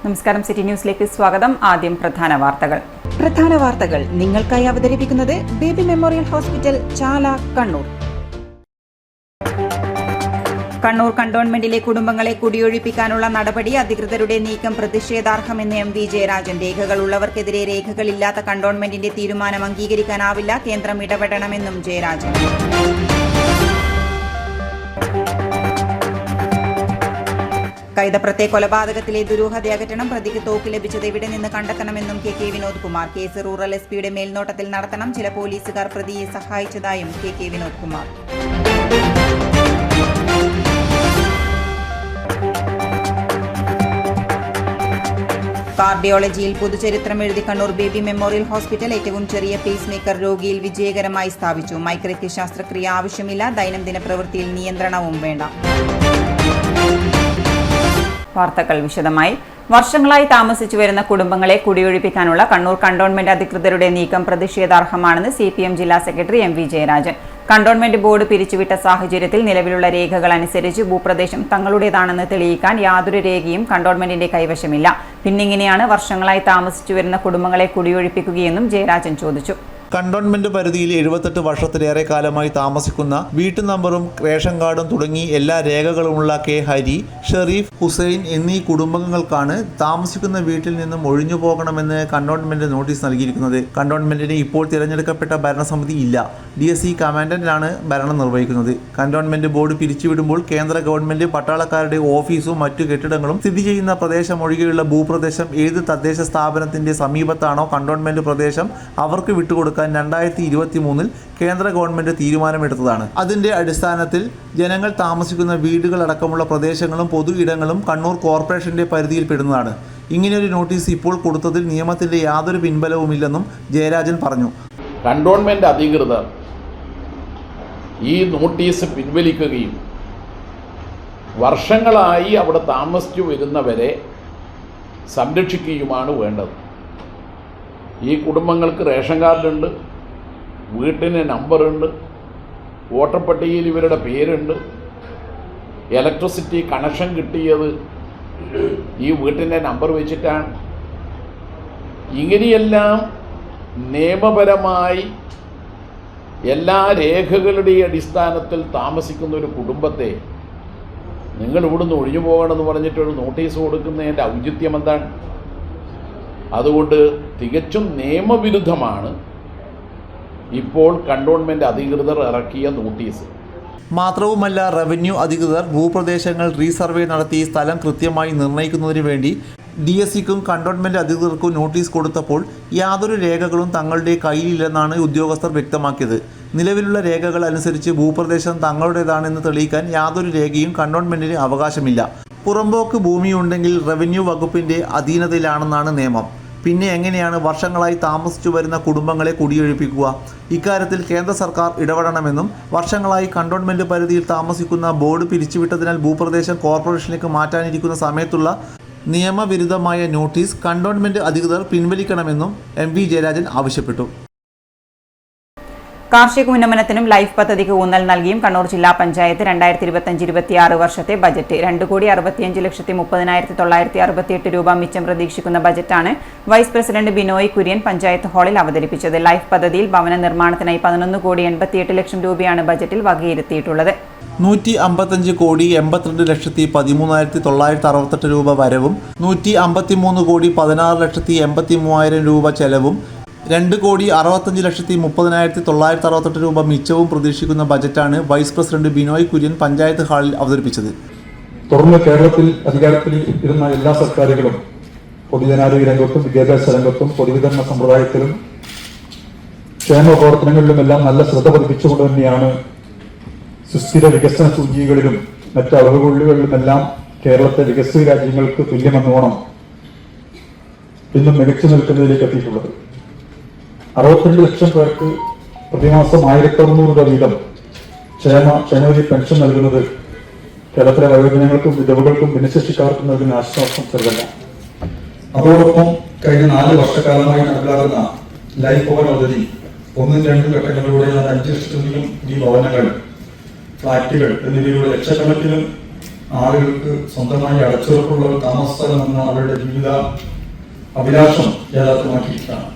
നമസ്കാരം, സിറ്റി ന്യൂസിലേക്ക് സ്വാഗതം. ആദ്യം പ്രധാന വാർത്തകൾ നിങ്ങൾക്കായി അവതരിപ്പിക്കുന്നത് ബേബി മെമ്മോറിയൽ ഹോസ്പിറ്റൽ, ചാല, കണ്ണൂർ. കണ്ണൂർ കണ്ടോൺമെന്റിലെ കുടുംബങ്ങളെ കുടിയൊഴിപ്പിക്കാനുള്ള നടപടി അധികൃതരുടെ നീക്കം പ്രതിഷേധാർഹമെന്ന് എം വി ജയരാജൻ. രേഖകളുള്ളവർക്കെതിരെ രേഖകളില്ലാത്ത കണ്ടോൺമെന്റിന്റെ തീരുമാനം അംഗീകരിക്കാനാവില്ല, കേന്ദ്രം ഇടപെടണമെന്നും ജയരാജൻ. കൈതപ്രത്തെ കൊലപാതകത്തിലെ ദുരൂഹത അകറ്റണം, പ്രതിക്ക് തോക്ക് ലഭിച്ചത് എവിടെ നിന്ന് കണ്ടെത്തണമെന്നും K Vinod Kumar. Case rural എസ്പിയുടെ മേൽനോട്ടത്തിൽ നടത്തണം, ചില പോലീസുകാർ പ്രതിയെ സഹായിച്ചതായും കെ വിനോദ് കുമാർ. കാർഡിയോളജിയിൽ പുതുചരിത്രം എഴുതി കണ്ണൂർ ബേബി മെമ്മോറിയൽ ഹോസ്പിറ്റൽ. ഏറ്റവും ചെറിയ പേസ് മേക്കർ രോഗിയിൽ വിജയകരമായി സ്ഥാപിച്ചു. മൈക്രയ്ക്ക് ശസ്ത്രക്രിയ ആവശ്യമില്ല, ദൈനംദിന പ്രവൃത്തിയിൽ നിയന്ത്രണവും വേണ്ട. വാർത്തകൾ വിശദമായി. വർഷങ്ങളായി താമസിച്ചു വരുന്ന കുടുംബങ്ങളെ കുടിയൊഴിപ്പിക്കാനുള്ള കണ്ണൂർ കണ്ടോൺമെന്റ് അധികൃതരുടെ നീക്കം പ്രതിഷേധാർഹമാണെന്ന് CPM ജില്ലാ secretary M V Jayarajan. Cantonment board പിരിച്ചുവിട്ട സാഹചര്യത്തിൽ നിലവിലുള്ള രേഖകൾ അനുസരിച്ച് ഭൂപ്രദേശം തങ്ങളുടേതാണെന്ന് തെളിയിക്കാൻ യാതൊരു രേഖയും കണ്ടോൺമെന്റിന്റെ കൈവശമില്ല. പിന്നിങ്ങനെയാണ് വർഷങ്ങളായി താമസിച്ചു വരുന്ന കുടുംബങ്ങളെ കുടിയൊഴിപ്പിക്കുകയെന്നും ജയരാജൻ ചോദിച്ചു. കണ്ടോൺമെന്റ് പരിധിയിൽ 78 വർഷത്തിലേറെ കാലമായി താമസിക്കുന്ന വീട്ടു നമ്പറും റേഷൻ കാർഡും തുടങ്ങി എല്ലാ രേഖകളുമുള്ള കെ ഹരി, ഷെരീഫ്, ഹുസൈൻ എന്നീ കുടുംബങ്ങൾക്കാണ് താമസിക്കുന്ന വീട്ടിൽ നിന്നും ഒഴിഞ്ഞു പോകണമെന്ന് കണ്ടോൺമെന്റ് നോട്ടീസ് നൽകിയിരിക്കുന്നത്. കണ്ടോൺമെന്റിന് ഇപ്പോൾ തിരഞ്ഞെടുക്കപ്പെട്ട ഭരണസമിതി ഇല്ല. DSC കമാൻഡന്റാണ് ഭരണം നിർവഹിക്കുന്നത്. കണ്ടോൺമെന്റ് ബോർഡ് പിരിച്ചുവിടുമ്പോൾ കേന്ദ്ര ഗവൺമെന്റ് പട്ടാളക്കാരുടെ ഓഫീസും മറ്റു കെട്ടിടങ്ങളും സ്ഥിതി ചെയ്യുന്ന പ്രദേശം ഒഴികെയുള്ള ഭൂപ്രദേശം ഏത് തദ്ദേശ സ്ഥാപനത്തിന്റെ സമീപത്താണോ കണ്ടോൺമെന്റ് പ്രദേശം അവർക്ക് വിട്ടുകൊടുക്കുക 2023 കേന്ദ്ര ഗവൺമെന്റ് തീരുമാനമെടുത്തതാണ്. അതിന്റെ അടിസ്ഥാനത്തിൽ ജനങ്ങൾ താമസിക്കുന്ന വീടുകളടക്കമുള്ള പ്രദേശങ്ങളും പൊതു ഇടങ്ങളും കണ്ണൂർ കോർപ്പറേഷന്റെ പരിധിയിൽപ്പെടുന്നതാണ്. ഇങ്ങനെയൊരു നോട്ടീസ് ഇപ്പോൾ കൊടുത്തതിൽ നിയമത്തിന്റെ യാതൊരു പിൻബലവുമില്ലെന്നും ജയരാജൻ പറഞ്ഞു. കണ്ടോൺമെന്റ് അധികൃതർ ഈ നോട്ടീസ് പിൻവലിക്കുകയും വർഷങ്ങളായി അവിടെ താമസിച്ചു വരുന്നവരെ സംരക്ഷിക്കുകയുമാണ് വേണ്ടത്. ഈ കുടുംബങ്ങൾക്ക് റേഷൻ കാർഡുണ്ട്, വീട്ടിന് നമ്പറുണ്ട്, വോട്ടർ പട്ടികയിൽ ഇവരുടെ പേരുണ്ട്, ഇലക്ട്രിസിറ്റി കണക്ഷൻ കിട്ടിയത് ഈ വീട്ടിൻ്റെ നമ്പർ വെച്ചിട്ടാണ്. ഇങ്ങനെയെല്ലാം നിയമപരമായി എല്ലാ രേഖകളുടെയും അടിസ്ഥാനത്തിൽ താമസിക്കുന്ന ഒരു കുടുംബത്തെ നിങ്ങൾ ഇവിടുന്ന് ഒഴിഞ്ഞു പോകണമെന്ന് പറഞ്ഞിട്ടൊരു നോട്ടീസ് കൊടുക്കുന്നതിൻ്റെ ഔചിത്യം എന്താണ്? അതുകൊണ്ട് തികച്ചും നിയമവിരുദ്ധമാണ് ഇപ്പോൾ കണ്ടോൺമെന്റ് അധികൃതർ ഇറക്കിയ നോട്ടീസ്. മാത്രവുമല്ല, റവന്യൂ അധികൃതർ ഭൂപ്രദേശങ്ങൾ റീസർവേ നടത്തി സ്ഥലം കൃത്യമായി നിർണ്ണയിക്കുന്നതിന് വേണ്ടി DSCക്കും കണ്ടോൺമെന്റ് അധികൃതർക്കും നോട്ടീസ് കൊടുത്തപ്പോൾ യാതൊരു രേഖകളും തങ്ങളുടെ കയ്യിലില്ലെന്നാണ് ഉദ്യോഗസ്ഥർ വ്യക്തമാക്കിയത്. നിലവിലുള്ള രേഖകൾ അനുസരിച്ച് ഭൂപ്രദേശം തങ്ങളുടേതാണെന്ന് തെളിയിക്കാൻ യാതൊരു രേഖയും കണ്ടോൺമെന്റിന് അവകാശമില്ല. പുറമ്പോക്ക് ഭൂമിയുണ്ടെങ്കിൽ റവന്യൂ വകുപ്പിന്റെ അധീനതയിലാണെന്നാണ് നിയമം. പിന്നെ എങ്ങനെയാണ് വർഷങ്ങളായി താമസിച്ചു വരുന്ന കുടുംബങ്ങളെ കുടിയൊഴിപ്പിക്കുക? ഇക്കാര്യത്തിൽ കേന്ദ്ര സർക്കാർ ഇടപെടണമെന്നും വർഷങ്ങളായി കണ്ടോൺമെന്റ് പരിധിയിൽ താമസിക്കുന്ന ബോർഡ് പിരിച്ചുവിട്ടതിനാൽ ഭൂപ്രദേശം കോർപ്പറേഷനിലേക്ക് മാറ്റാനിരിക്കുന്ന സമയത്തുള്ള നിയമവിരുദ്ധമായ നോട്ടീസ് കണ്ടോൺമെന്റ് അധികൃതർ പിൻവലിക്കണമെന്നും എം വി ജയരാജൻ ആവശ്യപ്പെട്ടു. കാർഷിക ഉന്നമനത്തിനും ലൈഫ് പദ്ധതിക്ക് ഊന്നൽ നൽകിയും കണ്ണൂർ ജില്ലാ പഞ്ചായത്ത് 2025-26 വർഷത്തെ ബജറ്റ് 2,65,30,968 രൂപ മിച്ചം പ്രതീക്ഷിക്കുന്ന ബജറ്റാണ് വൈസ് പ്രസിഡന്റ് ബിനോയ് കുര്യൻ പഞ്ചായത്ത് ഹാളിൽ അവതരിപ്പിച്ചത്. ലൈഫ് പദ്ധതിയിൽ ഭവന നിർമ്മാണത്തിനായി 11,88,00,000 രൂപയാണ് ബജറ്റിൽ വകയിരുത്തിയിട്ടുള്ളത്. 155,82,13,968 രൂപ വരവും 153,16,83,000 രൂപ ചെലവും 2,65,30,968 രൂപ മിച്ചവും പ്രതീക്ഷിക്കുന്ന ബജറ്റാണ് വൈസ് പ്രസിഡന്റ് ബിനോയ് കുര്യൻ പഞ്ചായത്ത് ഹാളിൽ അവതരിപ്പിച്ചത്. തുടർന്ന് കേരളത്തിൽ അധികാരത്തിൽ ഇരുന്ന എല്ലാ സർക്കാരുകളും പൊതുജനാരോഗ്യ രംഗത്തും വിദ്യാഭ്യാസ രംഗത്തും പൊതുവിതരണ സമ്പ്രദായത്തിലും ക്ഷേമ പ്രവർത്തനങ്ങളിലുമെല്ലാം നല്ല ശ്രദ്ധ പതിപ്പിച്ചുകൊണ്ട് തന്നെയാണ് സുസ്ഥിര വികസന സൂചികകളിലും മറ്റ് അളവുകളിലുമെല്ലാം കേരളത്തെ വികസിത രാജ്യങ്ങൾക്ക് തുല്യമെന്നോണം ഇന്നും മികച്ചു നിൽക്കുന്നതിലേക്ക് എത്തിയിട്ടുള്ളത്. 62 ലക്ഷം പേർക്ക് പ്രതിമാസം 1,600 രൂപ വീതം ക്ഷേമനിധി പെൻഷൻ നൽകുന്നത് കേരളത്തിലെ വയോജനങ്ങൾക്കും വിധവകൾക്കും ഭിന്നശേഷിക്കാർക്കും നൽകുന്ന ആശ്വാസം ചെറുതല്ല. അതോടൊപ്പം കഴിഞ്ഞ 4 വർഷക്കാലമായി നടപ്പിലാക്കുന്ന ലൈഫ് ഭവൻ പദ്ധതി 1-2 ഘട്ടങ്ങളിലൂടെ 5 ലക്ഷത്തിലും ഈ ഭവനങ്ങൾ, ഫ്ളാറ്റുകൾ എന്നിവയിലൂടെ ലക്ഷക്കണക്കിന് ആളുകൾക്ക് സ്വന്തമായി അടച്ചുറപ്പുള്ള ഒരു താമസ സ്ഥലം എന്ന അവരുടെ ജീവിത അഭിലാഷം യാഥാർത്ഥ്യമാക്കിയിട്ടാണ്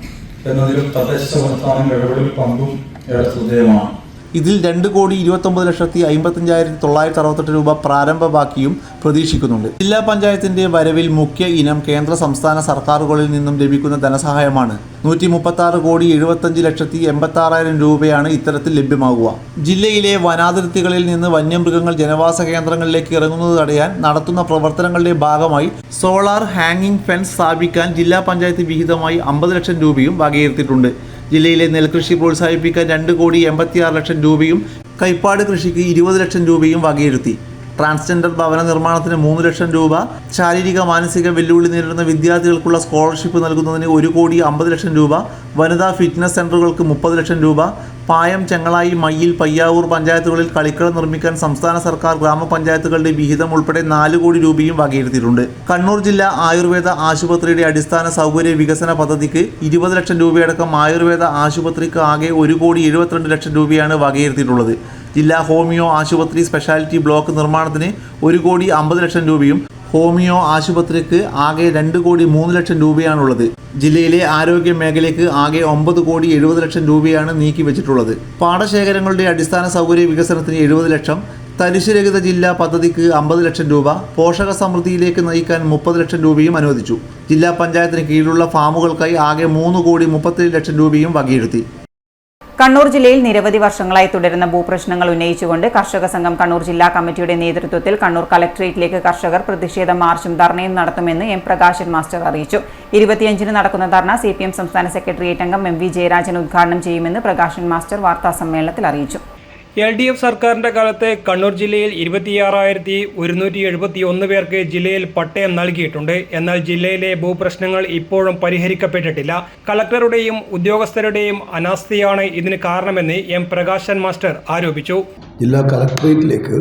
എന്നതിലും തദ്ദേശ സംസ്ഥാനങ്ങളുടെ ഇടപെടൽ പങ്കും ഏറെ ശ്രദ്ധേയമാണ്. ഇതിൽ 2,29,55,968 രൂപ പ്രാരംഭ ബാക്കിയും പ്രതീക്ഷിക്കുന്നുണ്ട്. ജില്ലാ പഞ്ചായത്തിന്റെ വരവിൽ മുഖ്യ ഇനം കേന്ദ്ര സംസ്ഥാന സർക്കാരുകളിൽ നിന്നും ലഭിക്കുന്ന ധനസഹായമാണ്. 136,75,86,000 രൂപയാണ് ഇത്തരത്തിൽ ലഭ്യമാകുക. ജില്ലയിലെ വനാതിർത്തികളിൽ നിന്ന് വന്യമൃഗങ്ങൾ ജനവാസ കേന്ദ്രങ്ങളിലേക്ക് ഇറങ്ങുന്നത് തടയാൻ നടത്തുന്ന പ്രവർത്തനങ്ങളുടെ ഭാഗമായി സോളാർ ഹാങ്ങിങ് ഫെൻസ് സ്ഥാപിക്കാൻ ജില്ലാ പഞ്ചായത്ത് വിഹിതമായി 50 ലക്ഷം രൂപയും വകയിരുത്തിയിട്ടുണ്ട്. ജില്ലയിലെ നെൽകൃഷി പ്രോത്സാഹിപ്പിക്കാൻ 2,86,00,000 രൂപയും കൈപ്പാട് കൃഷിക്ക് 20 ലക്ഷം രൂപയും വകയിരുത്തി. ട്രാൻസ്ജെൻഡർ ഭവന നിർമ്മാണത്തിന് 3 ലക്ഷം രൂപ, ശാരീരിക മാനസിക വെല്ലുവിളി നേരിടുന്ന വിദ്യാർത്ഥികൾക്കുള്ള സ്കോളർഷിപ്പ് നൽകുന്നതിന് 1,50,00,000 രൂപ, വനിതാ ഫിറ്റ്നസ് സെൻ്ററുകൾക്ക് 30 ലക്ഷം രൂപ, പായം, ചെങ്ങളായി, മയ്യിൽ, പയ്യാവൂർ പഞ്ചായത്തുകളിൽ കളിക്കളം നിർമ്മിക്കാൻ സംസ്ഥാന സർക്കാർ ഗ്രാമപഞ്ചായത്തുകളുടെ വിഹിതം ഉൾപ്പെടെ 4 കോടി രൂപയും വകയിരുത്തിയിട്ടുണ്ട്. കണ്ണൂർ ജില്ലാ ആയുർവേദ ആശുപത്രിയുടെ അടിസ്ഥാന സൗകര്യ വികസന പദ്ധതിക്ക് 20 ലക്ഷം രൂപയടക്കം ആയുർവേദ ആശുപത്രിക്ക് ആകെ 1,72,00,000 രൂപയാണ് വകയിരുത്തിയിട്ടുള്ളത്. ജില്ലാ ഹോമിയോ ആശുപത്രി സ്പെഷ്യാലിറ്റി ബ്ലോക്ക് നിർമ്മാണത്തിന് 1,50,00,000 രൂപയും ഹോമിയോ ആശുപത്രിക്ക് ആകെ 2,03,00,000 രൂപയാണുള്ളത്. ജില്ലയിലെ ആരോഗ്യ മേഖലയ്ക്ക് ആകെ 9,70,00,000 രൂപയാണ് നീക്കിവെച്ചിട്ടുള്ളത്. പാടശേഖരങ്ങളുടെ അടിസ്ഥാന സൗകര്യ വികസനത്തിന് 70 ലക്ഷം, തരിശുരഹിത ജില്ലാ പദ്ധതിക്ക് 50 ലക്ഷം രൂപ, പോഷക സമൃദ്ധിയിലേക്ക് നയിക്കാൻ 30 ലക്ഷം രൂപയും അനുവദിച്ചു. ജില്ലാ പഞ്ചായത്തിന് കീഴിലുള്ള ഫാമുകൾക്കായി ആകെ 3,37,00,000 രൂപയും വകയിരുത്തി. കണ്ണൂർ ജില്ലയിൽ നിരവധി വർഷങ്ങളായി തുടരുന്ന ഭൂപ്രശ്നങ്ങൾ ഉന്നയിച്ചുകൊണ്ട് കർഷക സംഘം കണ്ണൂർ ജില്ലാ കമ്മിറ്റിയുടെ നേതൃത്വത്തിൽ കണ്ണൂർ കളക്ടറേറ്റിലേക്ക് കർഷകർ പ്രതിഷേധ മാർച്ചും ധർണയും നടത്തുമെന്ന് എം പ്രകാശൻ മാസ്റ്റർ അറിയിച്ചു. 25-ന് നടക്കുന്ന ധർണ CPM സംസ്ഥാന സെക്രട്ടേറിയറ്റ് അംഗം MV ജയരാജൻ ഉദ്ഘാടനം ചെയ്യുമെന്ന് പ്രകാശൻ മാസ്റ്റർ വാർത്താസമ്മേളനത്തിൽ അറിയിച്ചു. LDF സർക്കാരിന്റെ കാലത്ത് കണ്ണൂർ ജില്ലയിൽ 26,171 പേർക്ക് ജില്ലയിൽ പട്ടയം നൽകിയിട്ടുണ്ട്. എന്നാൽ ജില്ലയിലെ ഭൂപ്രശ്നങ്ങൾ ഇപ്പോഴും പരിഹരിക്കപ്പെട്ടിട്ടില്ല. കളക്ടറുടെയും ഉദ്യോഗസ്ഥരുടെയും അനാസ്ഥയാണ് ഇതിന് കാരണമെന്ന് എം പ്രകാശൻ മാസ്റ്റർ ആരോപിച്ചു. ജില്ലാ കളക്ടറേറ്റിലേക്ക്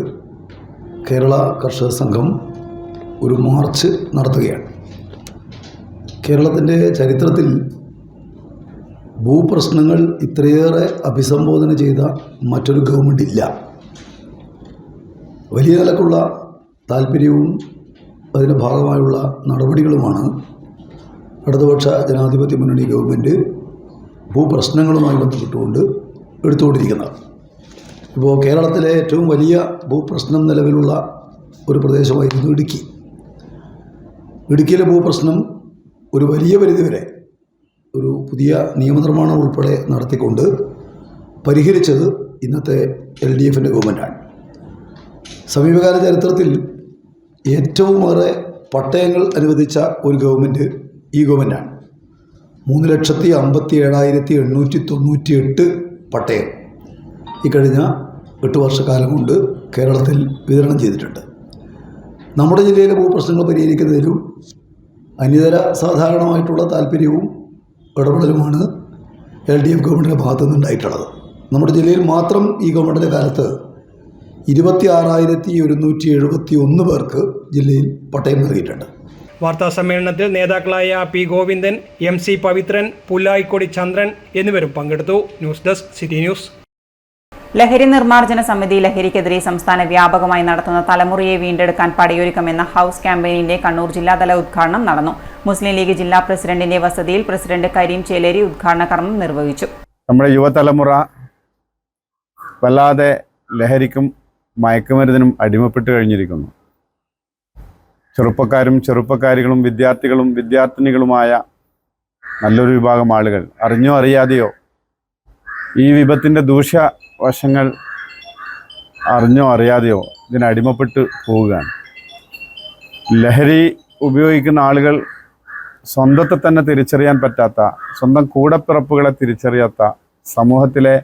കേരള കർഷക സംഘം ഒരു മാർച്ച് നടത്തുകയാണ്. കേരളത്തിൻ്റെ ചരിത്രത്തിൽ ഭൂപ്രശ്നങ്ങൾ ഇത്രയേറെ അഭിസംബോധന ചെയ്ത മറ്റൊരു ഗവൺമെൻറ് ഇല്ല. വലിയ നിലക്കുള്ള താല്പര്യവും അതിൻ്റെ ഭാഗമായുള്ള നടപടികളുമാണ് ഇടതുപക്ഷ ജനാധിപത്യ മുന്നണി ഗവൺമെൻറ് ഭൂപ്രശ്നങ്ങളുമായി ബന്ധപ്പെട്ടുകൊണ്ട് എടുത്തുകൊണ്ടിരിക്കുന്നത്. ഇപ്പോൾ കേരളത്തിലെ ഏറ്റവും വലിയ ഭൂപ്രശ്നം നിലവിലുള്ള ഒരു പ്രദേശമായിരുന്നു ഇടുക്കി. ഇടുക്കിയിലെ ഭൂപ്രശ്നം ഒരു വലിയ പരിധിവരെ ഒരു പുതിയ നിയമനിർമ്മാണം ഉൾപ്പെടെ നടത്തിക്കൊണ്ട് പരിഹരിച്ചത് ഇന്നത്തെ LDFൻ്റെ ഗവൺമെൻറ്റാണ്. സമീപകാല ചരിത്രത്തിൽ ഏറ്റവുമേറെ പട്ടയങ്ങൾ അനുവദിച്ച ഒരു ഗവൺമെൻറ് ഈ ഗവൺമെൻറ്റാണ്. 3,57,898 പട്ടയം ഇക്കഴിഞ്ഞ 8 വർഷക്കാലം കൊണ്ട് കേരളത്തിൽ വിതരണം ചെയ്തിട്ടുണ്ട്. നമ്മുടെ ജില്ലയിലെ ഭൂപ്രശ്നങ്ങൾ പരിഹരിക്കുന്നതിലും അന്യതര സാധാരണമായിട്ടുള്ള താല്പര്യവും ഇടപെടലുമാണ് LDF ഗവൺമെൻറ്റിൻ്റെ ഭാഗത്തു നിന്നുണ്ടായിട്ടുള്ളത്. നമ്മുടെ ജില്ലയിൽ മാത്രം ഈ ഗവൺമെൻറ്റിൻ്റെ കാലത്ത് 26,171 പേർക്ക് ജില്ലയിൽ പട്ടയം നൽകിയിട്ടുണ്ട്. വാർത്താ സമ്മേളനത്തിൽ നേതാക്കളായ P. ഗോവിന്ദൻ, MC പവിത്രൻ, പുല്ലായിക്കൊടി ചന്ദ്രൻ എന്നിവരും പങ്കെടുത്തു. News desk city news. ലഹരി നിർമ്മാർജ്ജന സമിതി ലഹരിക്കെതിരെ സംസ്ഥാന വ്യാപകമായി നടത്തുന്ന തലമുറയെ വീണ്ടെടുക്കാൻ പടയൊരുക്കമെന്ന ഹൗസ് ക്യാമ്പയിനിന്റെ കണ്ണൂർ ജില്ലാതല ഉദ്ഘാടനം നടന്നു. മുസ്ലിം ലീഗ് ജില്ലാ പ്രസിഡന്റിന്റെ വസതിയിൽ പ്രസിഡന്റ് കരീം ചേലേരി ഉദ്ഘാടന കർമ്മം നിർവഹിച്ചു. നമ്മുടെ യുവതലമുറ വല്ലാതെ ലഹരിക്കും മയക്കുമരുന്നിനും അടിമപ്പെട്ട് കഴിഞ്ഞിരിക്കുന്നു. ചെറുപ്പക്കാരും ചെറുപ്പക്കാരികളും വിദ്യാർത്ഥികളും വിദ്യാർത്ഥിനികളുമായ നല്ലൊരു വിഭാഗം ആളുകൾ അറിഞ്ഞോ അറിയാതെയോ ഈ വിപത്തിൻ്റെ ദൂഷ്യവശങ്ങൾ അറിഞ്ഞോ അറിയാതെയോ ഇതിനടിമപ്പെട്ട് പോവുകയാണ്. ലഹരി ഉപയോഗിക്കുന്ന ആളുകൾ സ്വന്തത്തെ തന്നെ തിരിച്ചറിയാൻ പറ്റാത്ത, സ്വന്തം കൂടപ്പിറപ്പുകളെ തിരിച്ചറിയാത്ത, സമൂഹത്തിലെ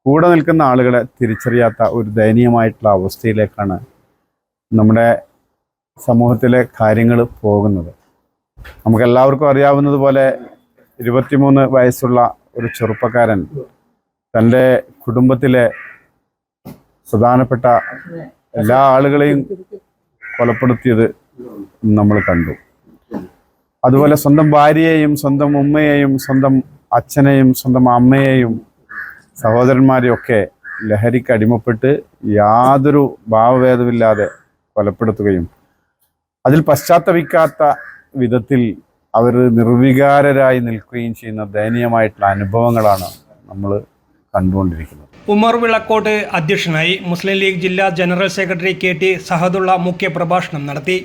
കൂടെ നിൽക്കുന്ന ആളുകളെ തിരിച്ചറിയാത്ത ഒരു ദയനീയമായിട്ടുള്ള അവസ്ഥയിലേക്കാണ് നമ്മുടെ സമൂഹത്തിലെ കാര്യങ്ങൾ പോകുന്നത്. നമുക്കെല്ലാവർക്കും അറിയാവുന്നതുപോലെ 23 വയസ്സുള്ള ഒരു ചെറുപ്പക്കാരൻ തൻ്റെ കുടുംബത്തിലെ പ്രധാനപ്പെട്ട എല്ലാ ആളുകളെയും കൊലപ്പെടുത്തിയത് നമ്മൾ കണ്ടു. അതുപോലെ സ്വന്തം ഭാര്യയെയും സ്വന്തം ഉമ്മയെയും സ്വന്തം അച്ഛനെയും സ്വന്തം അമ്മയെയും സഹോദരന്മാരെയൊക്കെ ലഹരിക്ക് അടിമപ്പെട്ട് യാതൊരു ഭാവഭേദമില്ലാതെ കൊലപ്പെടുത്തുകയും അതിൽ പശ്ചാത്തപിക്കാത്ത വിധത്തിൽ അവർ നിർവികാരരായി നിൽക്കുകയും ചെയ്യുന്ന ദയനീയമായിട്ടുള്ള അനുഭവങ്ങളാണ് നമ്മൾ കണ്ടുകൊണ്ടിരിക്കുന്നത്. ഉമർ വിളക്കോട്ട് അധ്യക്ഷനായി. മുസ്ലിം ലീഗ് ജില്ലാ ജനറൽ സെക്രട്ടറി KT സഹദുള്ള മുഖ്യപ്രഭാഷണം നടത്തി.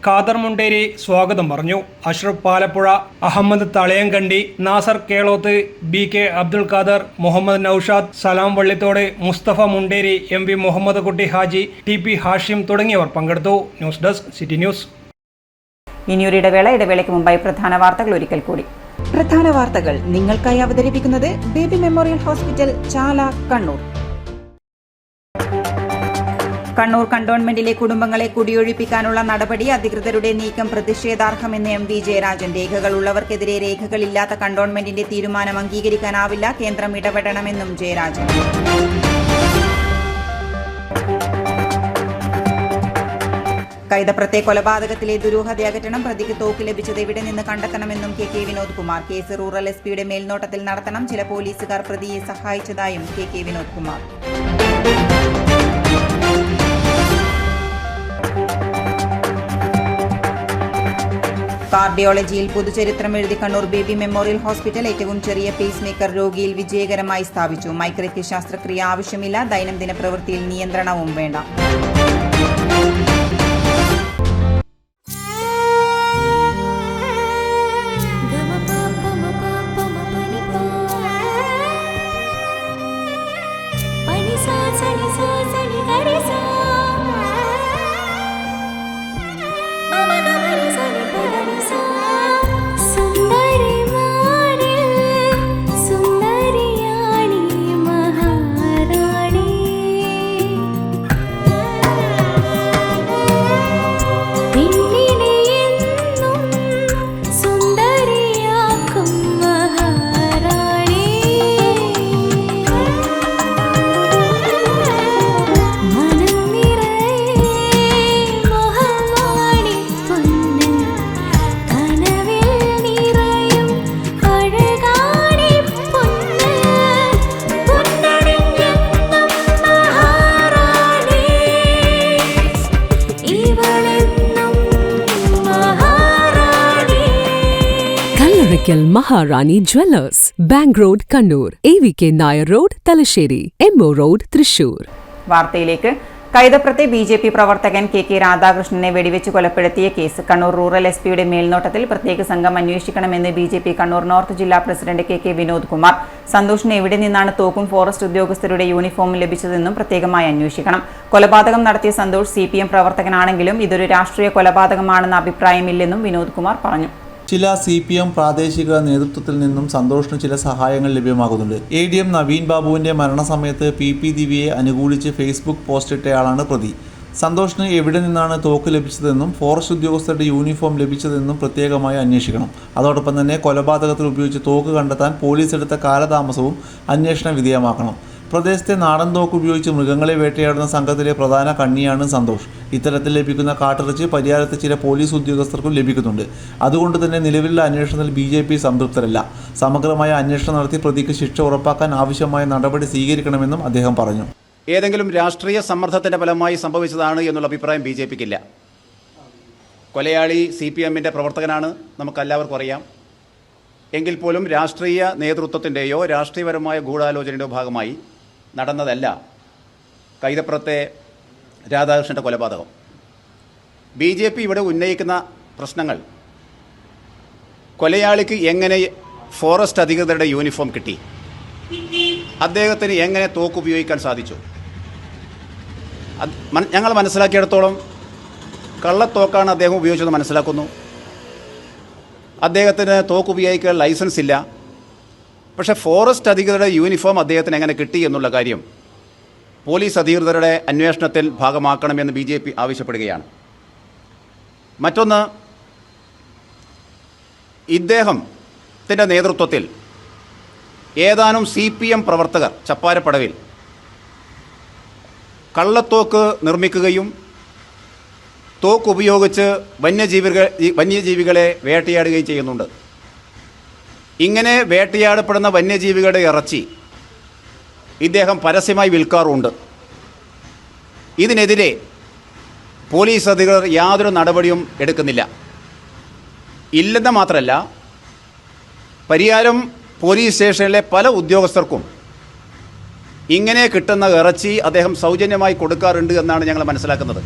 ഖാദർ മുണ്ടേരി സ്വാഗതം പറഞ്ഞു. അഷ്റഫ് പാലപ്പുഴ, അഹമ്മദ് തളയങ്കണ്ടി, നാസർ കേളോത്ത്, BK അബ്ദുൽ ഖാദർ, മുഹമ്മദ് നൌഷാദ്, സലാം വള്ളിത്തോട്, മുസ്തഫ മുണ്ടേരി, MV മുഹമ്മദ് കുട്ടി ഹാജി, TP ഹാഷിം തുടങ്ങിയവർ പങ്കെടുത്തു. News desk city news. ഇനിയൊരു ഇടവേളയ്ക്ക് മുമ്പായി പ്രധാന വാർത്തകൾ ഒരിക്കൽ കൂടി. പ്രധാന വാർത്തകൾ നിങ്ങൾക്കായി അവതരിപ്പിക്കുന്നത് ബേബി മെമ്മോറിയൽ ഹോസ്പിറ്റൽ, ചാല, കണ്ണൂർ. കണ്ണൂർ കണ്ടോൺമെന്റിലെ കുടുംബങ്ങളെ കുടിയൊഴിപ്പിക്കാനുള്ള നടപടി അധികൃതരുടെ നീക്കം പ്രതിഷേധാർഹമെന്ന് MV ജയരാജൻ. രേഖകൾ ഉള്ളവർക്കെതിരെ രേഖകളില്ലാത്ത കണ്ടോൺമെന്റിന്റെ തീരുമാനം അംഗീകരിക്കാനാവില്ല, കേന്ദ്രം ഇടപെടണമെന്നും ജയരാജൻ. കൈതപ്രത്തെ കൊലപാതകത്തിലെ ദുരൂഹത അകറ്റണം, പ്രതിക്ക് തോക്ക് ലഭിച്ചത് എവിടെ നിന്ന് കണ്ടെത്തണമെന്നും KK Vinod Kumar. Case rural SP-യുടെ മേൽനോട്ടത്തിൽ നടത്തണം, ചില പോലീസുകാർ പ്രതിയെ സഹായിച്ചതായും KK വിനോദ് കുമാർ. കാർഡിയോളജിയിൽ പുതുചരിത്രം എഴുതി കണ്ണൂർ ബേബി മെമ്മോറിയൽ ഹോസ്പിറ്റൽ. ഏറ്റവും ചെറിയ പേസ് മേക്കർ രോഗിയിൽ വിജയകരമായി സ്ഥാപിച്ചു. മൈക്രയ്ക്ക് ശസ്ത്രക്രിയ ആവശ്യമില്ല, ദൈനംദിന പ്രവൃത്തിയിൽ നിയന്ത്രണവും വേണ്ട. Maharani Jewellers, Bank Road, Kannur, AVK Nair Road, Talasheri, MO Road, Thrissur. വാർത്തയിലേക്ക്. കൈതപ്രത്തെ BJP പ്രവർത്തകൻ KK രാധാകൃഷ്ണനെ വെടിവെച്ച് കൊലപ്പെടുത്തിയ കേസ് കണ്ണൂർ റൂറൽ SP-യുടെ മേൽനോട്ടത്തിൽ പ്രത്യേക സംഘം അന്വേഷിക്കണമെന്ന് BJP കണ്ണൂർ നോർത്ത് ജില്ലാ പ്രസിഡന്റ് KK വിനോദ് കുമാർ. സന്തോഷിന് എവിടെ നിന്നാണ് തോക്കും ഫോറസ്റ്റ് ഉദ്യോഗസ്ഥരുടെ യൂണിഫോമും ലഭിച്ചതെന്നും പ്രത്യേകമായി അന്വേഷിക്കണം. കൊലപാതകം നടത്തിയ സന്തോഷ് CPM പ്രവർത്തകനാണെങ്കിലും ഇതൊരു രാഷ്ട്രീയ കൊലപാതകമാണെന്ന അഭിപ്രായമില്ലെന്നും വിനോദ് കുമാർ പറഞ്ഞു. ചില CPM പ്രാദേശിക നേതൃത്വത്തിൽ നിന്നും സന്തോഷിന് ചില സഹായങ്ങൾ ലഭ്യമാകുന്നുണ്ട്. ADM നവീൻ ബാബുവിൻ്റെ മരണസമയത്ത് PP ദിവ്യയെ അനുകൂലിച്ച് ഫേസ്ബുക്ക് പോസ്റ്റിട്ടയാളാണ് പ്രതി. സന്തോഷിന് എവിടെ നിന്നാണ് തോക്ക് ലഭിച്ചതെന്നും ഫോറസ്റ്റ് ഉദ്യോഗസ്ഥരുടെ യൂണിഫോം ലഭിച്ചതെന്നും പ്രത്യേകമായി അന്വേഷിക്കണം. അതോടൊപ്പം തന്നെ കൊലപാതകത്തിൽ ഉപയോഗിച്ച് തോക്ക് കണ്ടെത്താൻ പോലീസ് എടുത്ത കാലതാമസവും അന്വേഷണ വിധേയമാക്കണം. പ്രദേശത്തെ നാടൻ തോക്ക് ഉപയോഗിച്ച് മൃഗങ്ങളെ വേട്ടയാടുന്ന സംഘത്തിലെ പ്രധാന കണ്ണിയാണ് സന്തോഷ്. ഇത്തരത്തിൽ ലഭിക്കുന്ന കാട്ടിറച്ചി പരിയാരത്ത് ചില പോലീസ് ഉദ്യോഗസ്ഥർക്കും ലഭിക്കുന്നുണ്ട്. അതുകൊണ്ട് തന്നെ നിലവിലുള്ള അന്വേഷണത്തിൽ BJP സംതൃപ്തരല്ല. സമഗ്രമായ അന്വേഷണം നടത്തി പ്രതിക്ക് ശിക്ഷ ഉറപ്പാക്കാൻ ആവശ്യമായ നടപടി സ്വീകരിക്കണമെന്നും അദ്ദേഹം പറഞ്ഞു. ഏതെങ്കിലും രാഷ്ട്രീയ സമ്മർദ്ദത്തിൻ്റെ ഫലമായി സംഭവിച്ചതാണ് എന്നുള്ള അഭിപ്രായം BJPക്കില്ല. കൊലയാളി CPMൻ്റെ പ്രവർത്തകനാണ്, നമുക്കെല്ലാവർക്കും അറിയാം. എങ്കിൽ പോലും രാഷ്ട്രീയ നേതൃത്വത്തിൻ്റെയോ രാഷ്ട്രീയപരമായ ഗൂഢാലോചനയുടെയോ ഭാഗമായി നടന്നതല്ല കൈതപ്രത്തെ രാധാകൃഷ്ണൻ്റെ കൊലപാതകം. BJP ഇവിടെ ഉന്നയിക്കുന്ന പ്രശ്നങ്ങൾ കൊലയാളിക്ക് എങ്ങനെ ഫോറസ്റ്റ് അധികൃതരുടെ യൂണിഫോം കിട്ടി, അദ്ദേഹത്തിന് എങ്ങനെ തോക്ക് ഉപയോഗിക്കാൻ സാധിച്ചു. ഞങ്ങൾ മനസ്സിലാക്കിയിടത്തോളം കള്ളത്തോക്കാണ് അദ്ദേഹം ഉപയോഗിച്ചത് മനസ്സിലാക്കുന്നു. അദ്ദേഹത്തിന് തോക്ക് ഉപയോഗിക്കാൻ ലൈസൻസ് ഇല്ല. പക്ഷേ ഫോറസ്റ്റ് അധികൃതരുടെ യൂണിഫോം അദ്ദേഹത്തിന് എങ്ങനെ കിട്ടി എന്നുള്ള കാര്യം പോലീസ് അധികൃതരുടെ അന്വേഷണത്തിൽ ഭാഗമാക്കണമെന്ന് BJP ആവശ്യപ്പെടുകയാണ്. മറ്റൊന്ന്, ഇദ്ദേഹത്തിൻ്റെ നേതൃത്വത്തിൽ ഏതാനും CPM പ്രവർത്തകർ ചപ്പാരപ്പടവിൽ കള്ളത്തോക്ക് നിർമ്മിക്കുകയും തോക്ക് ഉപയോഗിച്ച് വന്യജീവികളെ വേട്ടയാടുകയും ചെയ്യുന്നുണ്ട്. ഇങ്ങനെ വേട്ടയാടപ്പെടുന്ന വന്യജീവികളുടെ ഇറച്ചി ഇദ്ദേഹം പരസ്യമായി വിൽക്കാറുണ്ട്. ഇതിനെതിരെ പോലീസ് അധികൃതർ യാതൊരു നടപടിയും എടുക്കുന്നില്ല. ഇല്ലെന്ന് മാത്രമല്ല, പരിയാരം പോലീസ് സ്റ്റേഷനിലെ പല ഉദ്യോഗസ്ഥർക്കും ഇങ്ങനെ കിട്ടുന്ന ഇറച്ചി അദ്ദേഹം സൗജന്യമായി കൊടുക്കാറുണ്ട് എന്നാണ് ഞങ്ങൾ മനസ്സിലാക്കുന്നത്.